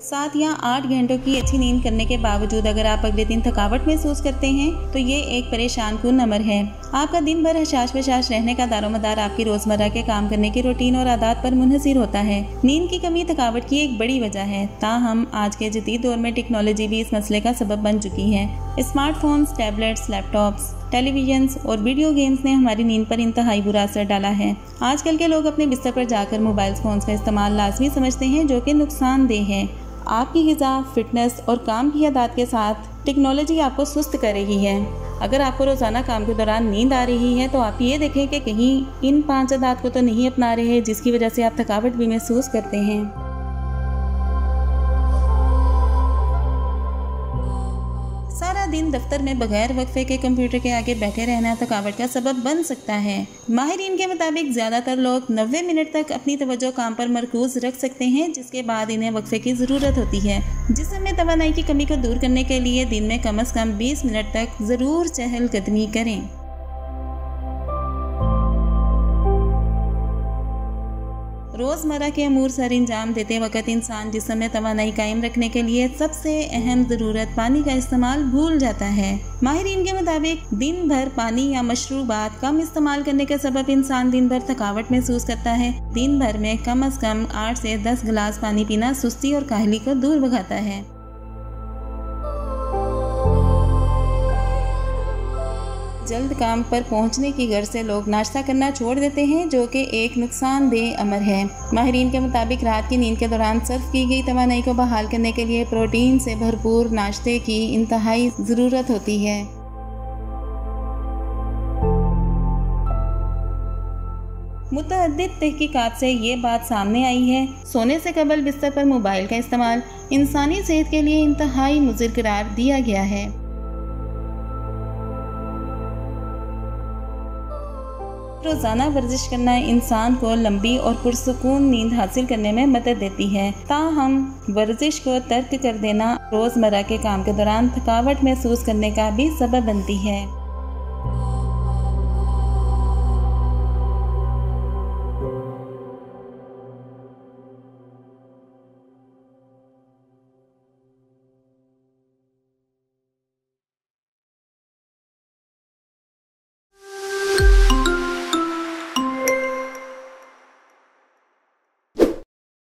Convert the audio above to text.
7 या 8 घंटों की अच्छी नींद करने के बावजूद अगर आप अगले दिन थकावट महसूस करते हैं तो ये एक परेशान कुन अमर है। आपका दिन भर हशाश बशाश रहने का दारोमदार आपकी रोजमर्रा के काम करने की रूटीन और आदत पर मुनहसिर होता है। नींद की कमी थकावट की एक बड़ी वजह है। ताहम आज के जदीद दौर में टेक्नोलॉजी भी इस मसले का सबब बन चुकी है। स्मार्टफोन्स, टैबलेट्स, लैपटॉप्स, टेलीविजन्स और वीडियो गेम्स ने हमारी नींद पर इंतहाई बुरा असर डाला है। आजकल के लोग अपने बिस्तर पर जाकर मोबाइल फोन्स का इस्तेमाल लाजमी समझते हैं, जो कि नुकसानदेह है। आपकी ग़िज़ा, फिटनेस और काम की आदत के साथ टेक्नोलॉजी आपको सुस्त कर रही है। अगर आपको रोज़ाना काम के दौरान नींद आ रही है तो आप ये देखें कि कहीं इन 5 आदत को तो नहीं अपना रहे जिसकी वजह से आप थकावट भी महसूस करते हैं। सारा दिन दफ्तर में बगैर वक्फे के कंप्यूटर के आगे बैठे रहना थकावट का सबब बन सकता है। माहिरीन के मुताबिक ज़्यादातर लोग 90 मिनट तक अपनी तवज्जो काम पर मरकूज रख सकते हैं, जिसके बाद इन्हें वक्फे की ज़रूरत होती है। जिस्म में तवानाई की कमी को दूर करने के लिए दिन में कम से कम 20 मिनट तक ज़रूर चहलकदमी करें। रोज़मर्रा के अमूर सर अंजाम देते वक्त इंसान जिस्म में तवानाई कायम रखने के लिए सबसे अहम ज़रूरत पानी का इस्तेमाल भूल जाता है। माहिरीन के मुताबिक दिन भर पानी या मशरूबात कम इस्तेमाल करने के सबब इंसान दिन भर थकावट महसूस करता है। दिन भर में कम से कम 8 से 10 गिलास पानी पीना सुस्ती और काहली को दूर भगाता है। जल्द काम पर पहुंचने की गर्ज से लोग नाश्ता करना छोड़ देते हैं, जो कि एक नुकसानदेह अमर है। माहिरीन के मुताबिक रात की नींद के दौरान सर्फ की गई तवानाई को बहाल करने के लिए प्रोटीन से भरपूर नाश्ते की इंतहाई ज़रूरत होती है। मुतअद्दिद तहकीकात से ये बात सामने आई है, सोने से कबल बिस्तर पर मोबाइल का इस्तेमाल इंसानी सेहत के लिए इंतहाई मुज़िर करार दिया गया है। रोज़ाना वर्जिश करना इंसान को लंबी और पुरसुकून नींद हासिल करने में मदद देती है। ताहम वर्जिश को तर्क कर देना रोज़मर्रा के काम के दौरान थकावट महसूस करने का भी सबब बनती है।